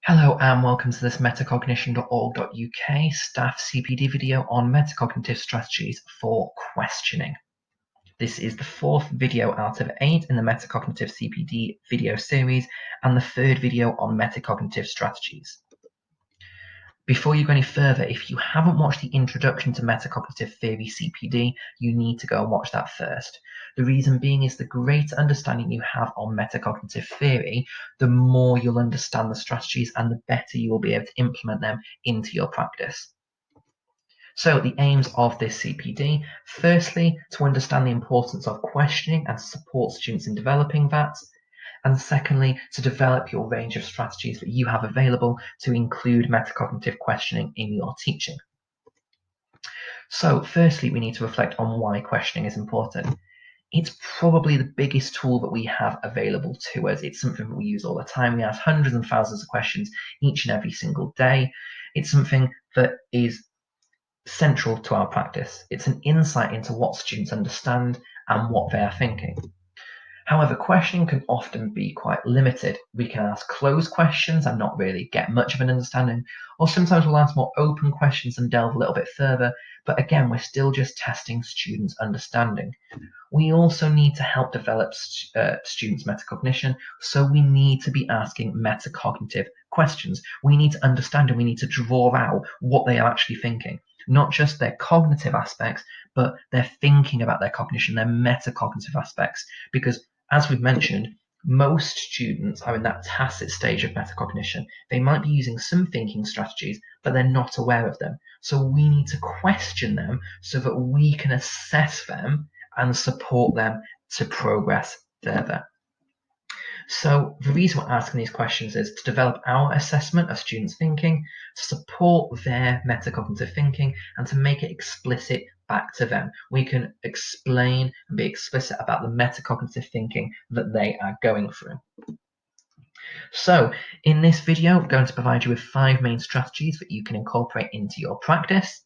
Hello and welcome to this metacognition.org.uk staff CPD video on metacognitive strategies for questioning. This is the fourth video out of 8 in the Metacognitive CPD video series and the third video on metacognitive strategies. Before you go any further, if you haven't watched the Introduction to Metacognitive Theory CPD, you need to go and watch that first. The reason being is the greater understanding you have on metacognitive theory, the more you'll understand the strategies and the better you will be able to implement them into your practice. So the aims of this CPD, firstly, to understand the importance of questioning and support students in developing that. And secondly, to develop your range of strategies that you have available to include metacognitive questioning in your teaching. So firstly, we need to reflect on why questioning is important. It's probably the biggest tool that we have available to us. It's something that we use all the time. We ask hundreds and thousands of questions each and every single day. It's something that is central to our practice. It's an insight into what students understand and what they are thinking. However, questioning can often be quite limited. We can ask closed questions and not really get much of an understanding, or sometimes we'll ask more open questions and delve a little bit further, but again, we're still just testing students' understanding. We also need to help develop students' metacognition, so we need to be asking metacognitive questions. We need to understand and we need to draw out what they are actually thinking. Not just their cognitive aspects, but their thinking about their cognition, their metacognitive aspects. Because, as we've mentioned, most students are in that tacit stage of metacognition. They might be using some thinking strategies, but they're not aware of them. So we need to question them so that we can assess them and support them to progress further. So the reason we're asking these questions is to develop our assessment of students' thinking, to support their metacognitive thinking, and to make it explicit back to them. We can explain and be explicit about the metacognitive thinking that they are going through. So in this video, I'm going to provide you with 5 main strategies that you can incorporate into your practice.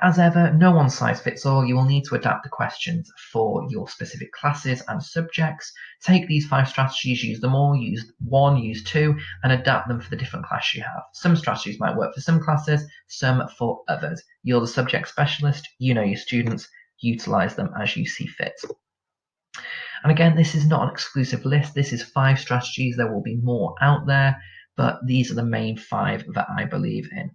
As ever, no one size fits all. You will need to adapt the questions for your specific classes and subjects. Take these 5 strategies, use them all, use 1, use 2, and adapt them for the different class you have. Some strategies might work for some classes, some for others. You're the subject specialist, you know your students, utilize them as you see fit. And again, this is not an exclusive list. This is 5 strategies. There will be more out there, but these are the main 5 that I believe in.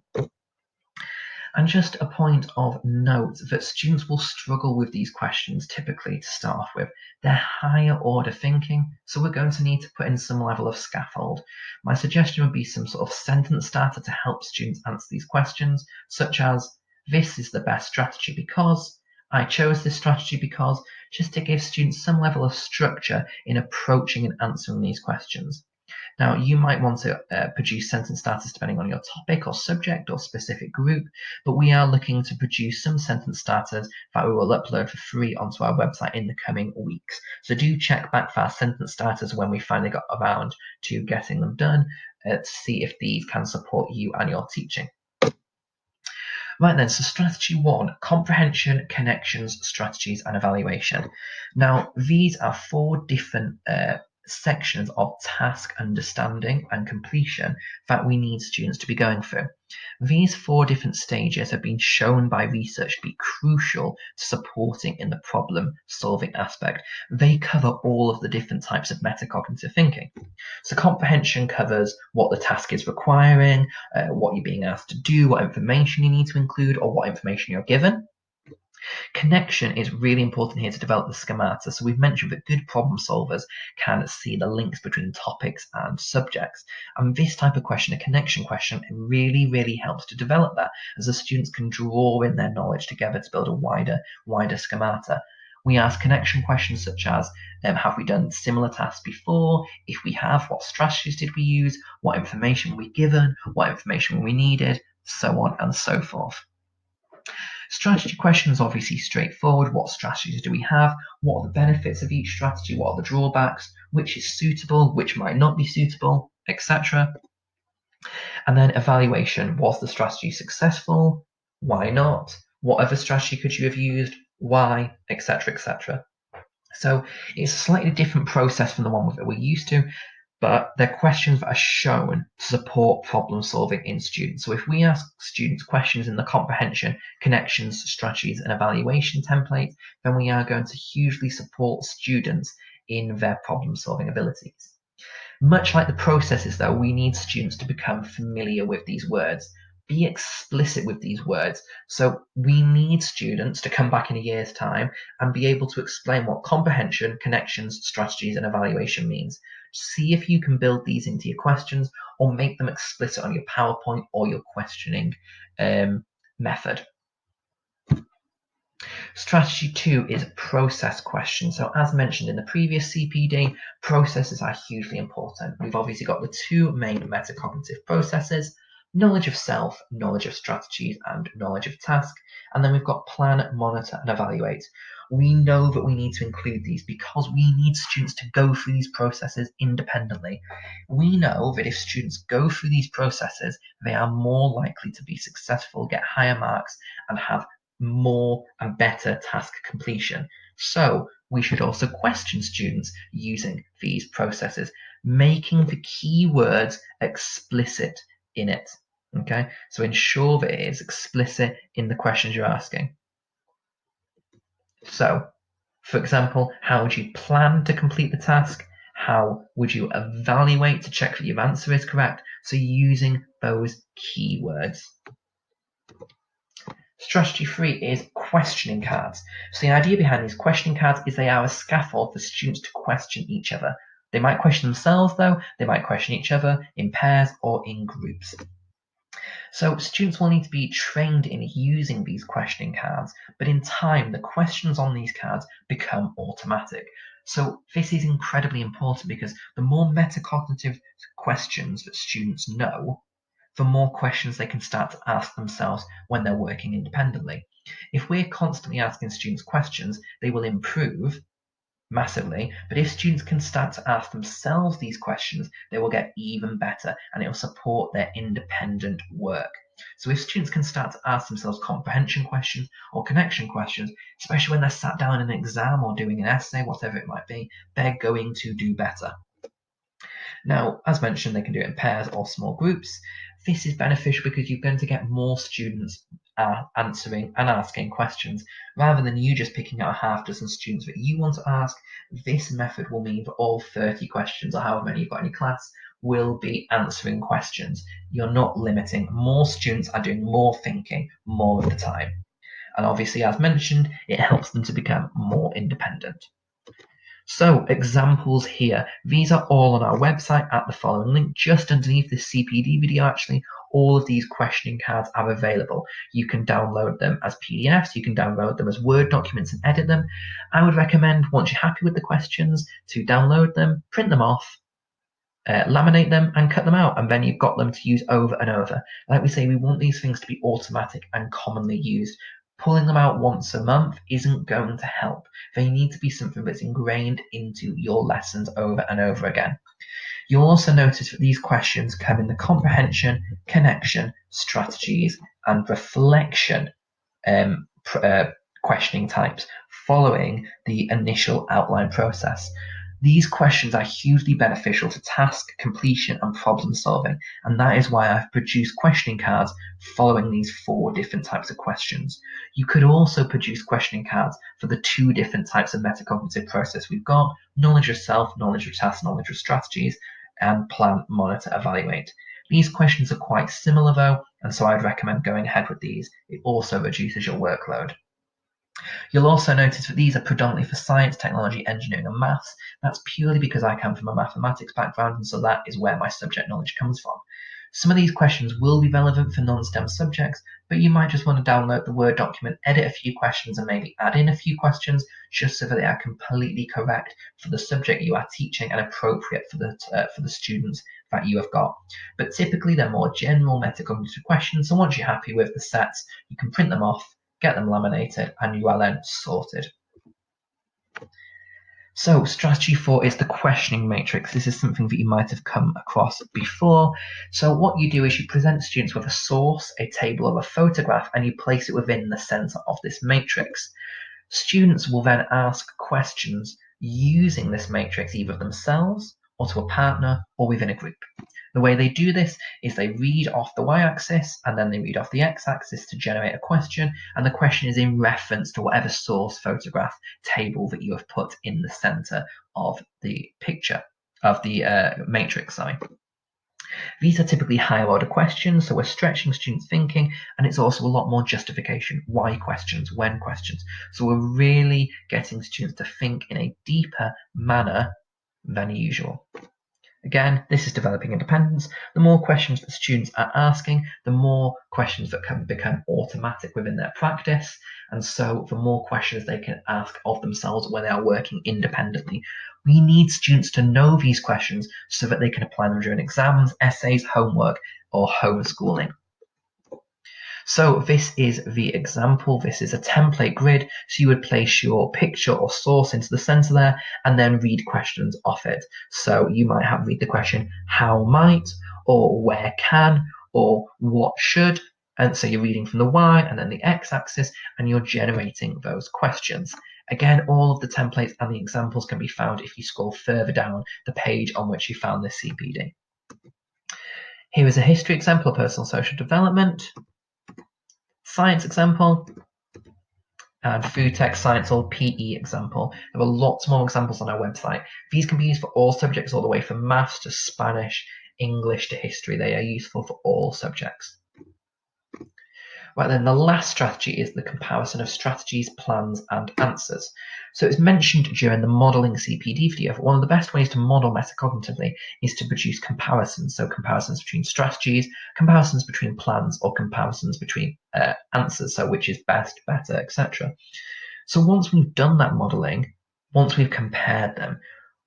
And just a point of note that students will struggle with these questions typically to start off with. They're higher order thinking, so we're going to need to put in some level of scaffold. My suggestion would be some sort of sentence starter to help students answer these questions, such as, this is the best strategy because, I chose this strategy because, just to give students some level of structure in approaching and answering these questions. Now, you might want to produce sentence starters depending on your topic or subject or specific group, but we are looking to produce some sentence starters that we will upload for free onto our website in the coming weeks. So do check back for our sentence starters when we finally got around to getting them done to see if these can support you and your teaching. Right then, so strategy 1, comprehension, connections, strategies, and evaluation. Now, these are 4 different sections of task understanding and completion that we need students to be going through. These 4 different stages have been shown by research to be crucial to supporting in the problem solving aspect. They cover all of the different types of metacognitive thinking. So comprehension covers what the task is requiring, what you're being asked to do, what information you need to include, or what information you're given. Connection is really important here to develop the schemata. So we've mentioned that good problem solvers can see the links between topics and subjects. And this type of question, a connection question, really helps to develop that, as the students can draw in their knowledge together to build a wider schemata. We ask connection questions such as, have we done similar tasks before? If we have, what strategies did we use? What information were we given? What information were we needed? So on and so forth. Strategy questions are obviously straightforward. What strategies do we have? What are the benefits of each strategy? What are the drawbacks? Which is suitable? Which might not be suitable? Etc. And then evaluation. Was the strategy successful? Why not? What other strategy could you have used? Why? Etc. So it's a slightly different process from the one that we're used to, but they're questions that are shown to support problem solving in students. So if we ask students questions in the comprehension, connections, strategies, and evaluation template, then we are going to hugely support students in their problem solving abilities. Much like the processes, though, we need students to become familiar with these words. Be explicit with these words. So we need students to come back in a year's time and be able to explain what comprehension, connections, strategies, and evaluation means. See if you can build these into your questions or make them explicit on your PowerPoint or your questioning method. Strategy 2 is process questions. So as mentioned in the previous CPD, processes are hugely important. We've obviously got the two main metacognitive processes, knowledge of self, knowledge of strategies, and knowledge of task. And then we've got plan, monitor, and evaluate. We know that we need to include these because we need students to go through these processes independently. We know that if students go through these processes, they are more likely to be successful, get higher marks, and have more and better task completion. So we should also question students using these processes, making the keywords explicit in it. Okay, so ensure that it is explicit in the questions you're asking. So, for example, how would you plan to complete the task? How would you evaluate to check that your answer is correct? So using those keywords. Strategy 3 is questioning cards. So the idea behind these questioning cards is they are a scaffold for students to question each other. They might question themselves though, they might question each other in pairs or in groups. So students will need to be trained in using these questioning cards, but in time the questions on these cards become automatic. So this is incredibly important because the more metacognitive questions that students know, the more questions they can start to ask themselves when they're working independently. If we're constantly asking students questions, they will improve massively, but if students can start to ask themselves these questions, they will get even better and it will support their independent work. So if students can start to ask themselves comprehension questions or connection questions, especially when they're sat down in an exam or doing an essay, whatever it might be, they're going to do better. Now, as mentioned, they can do it in pairs or small groups. This is beneficial because you're going to get more students answering and asking questions. Rather than you just picking out a half dozen students that you want to ask, this method will mean that all 30 questions, or however many you've got in your class, will be answering questions. You're not limiting. More students are doing more thinking more of the time. And obviously, as mentioned, it helps them to become more independent. So examples here, these are all on our website at the following link, just underneath this CPD video actually. All of these questioning cards are available. You can download them as PDFs, you can download them as Word documents and edit them. I would recommend, once you're happy with the questions, to download them, print them off, laminate them and cut them out, and then you've got them to use over and over. Like we say, we want these things to be automatic and commonly used. Pulling them out once a month isn't going to help. They need to be something that's ingrained into your lessons over and over again. You'll also notice that these questions come in the comprehension, connection, strategies, and reflection questioning types following the initial outline process. These questions are hugely beneficial to task completion and problem solving, and that is why I've produced questioning cards following these 4 different types of questions. You could also produce questioning cards for the 2 different types of metacognitive process we've got: knowledge of self, knowledge of task, knowledge of strategies, and plan, monitor, evaluate. These questions are quite similar though, and so I'd recommend going ahead with these. It also reduces your workload. You'll also notice that these are predominantly for science, technology, engineering, and maths. That's purely because I come from a mathematics background, and so that is where my subject knowledge comes from. Some of these questions will be relevant for non-STEM subjects, but you might just want to download the Word document, edit a few questions, and maybe add in a few questions just so that they are completely correct for the subject you are teaching and appropriate for the students that you have got. But typically they're more general metacognitive questions, so once you're happy with the sets, you can print them off, get them laminated, and you are then sorted. So strategy 4 is the questioning matrix. This is something that you might have come across before. So what you do is you present students with a source, a table, or a photograph, and you place it within the center of this matrix. Students will then ask questions using this matrix either themselves or to a partner, or within a group. The way they do this is they read off the y-axis and then they read off the x-axis to generate a question, and the question is in reference to whatever source photograph table that you have put in the center of the picture, of the matrix, sorry. These are typically higher order questions, so we're stretching students' thinking, and it's also a lot more justification, why questions, when questions. So we're really getting students to think in a deeper manner than usual. Again, this is developing independence. The more questions that students are asking, the more questions that can become automatic within their practice, and so the more questions they can ask of themselves when they are working independently. We need students to know these questions so that they can apply them during exams, essays, homework, or homeschooling. So this is the example. This is a template grid. So you would place your picture or source into the center there and then read questions off it. So you might have read the question, how might, or where can, or what should. And so you're reading from the Y and then the X axis, and you're generating those questions. Again, all of the templates and the examples can be found if you scroll further down the page on which you found this CPD. Here is a history example of personal social development, science example, and food tech, science, or PE example. There are lots more examples on our website. These can be used for all subjects, all the way from maths to Spanish, English to history. They are useful for all subjects. Right then, the last strategy is the comparison of strategies, plans, and answers. So it's mentioned during the modelling CPD video. One of the best ways to model metacognitively is to produce comparisons. So comparisons between strategies, comparisons between plans, or comparisons between answers. So which is best, better, etc. So once we've done that modelling, once we've compared them,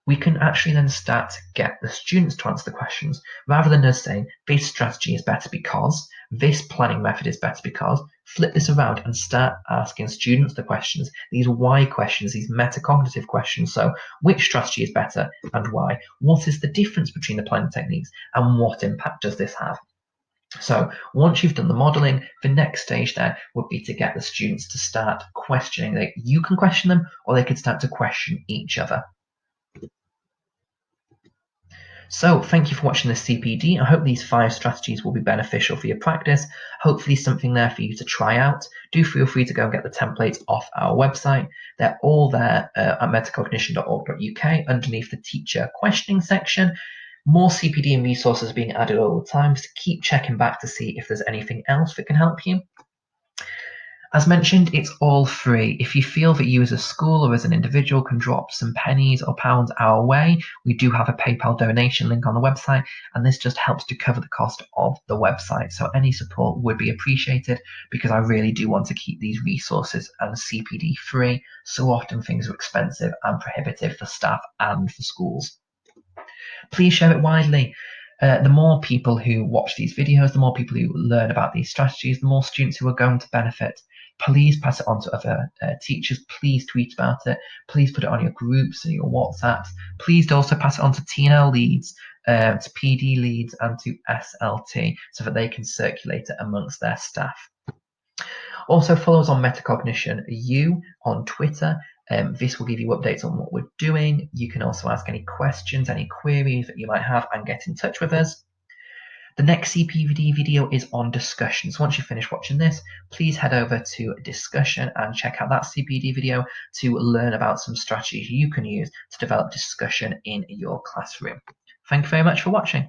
we can actually then start to get the students to answer the questions, rather than us saying this strategy is better because, this planning method is better because. Flip this around and start asking students the questions, these why questions, these metacognitive questions. So which strategy is better and why? What is the difference between the planning techniques and what impact does this have? So once you've done the modelling, the next stage there would be to get the students to start questioning. You can question them, or they could start to question each other. So thank you for watching this CPD. I hope these 5 strategies will be beneficial for your practice. Hopefully something there for you to try out. Do feel free to go and get the templates off our website. They're all there at metacognition.org.uk underneath the teacher questioning section. More CPD and resources are being added all the time, so keep checking back to see if there's anything else that can help you. As mentioned, it's all free. If you feel that you as a school or as an individual can drop some pennies or pounds our way, we do have a PayPal donation link on the website, and this just helps to cover the cost of the website. So any support would be appreciated, because I really do want to keep these resources and CPD free. So often things are expensive and prohibitive for staff and for schools. Please share it widely. The more people who watch these videos, the more people who learn about these strategies, the more students who are going to benefit. Please pass it on to other teachers. Please tweet about it. Please put it on your groups and your WhatsApps. Please also pass it on to T&L leads, to PD leads, and to SLT, so that they can circulate it amongst their staff. Also follow us on Metacognition U on Twitter. This will give you updates on what we're doing. You can also ask any questions, any queries that you might have, and get in touch with us. The next CPD video is on discussion. So once you finish watching this, please head over to discussion and check out that CPD video to learn about some strategies you can use to develop discussion in your classroom. Thank you very much for watching.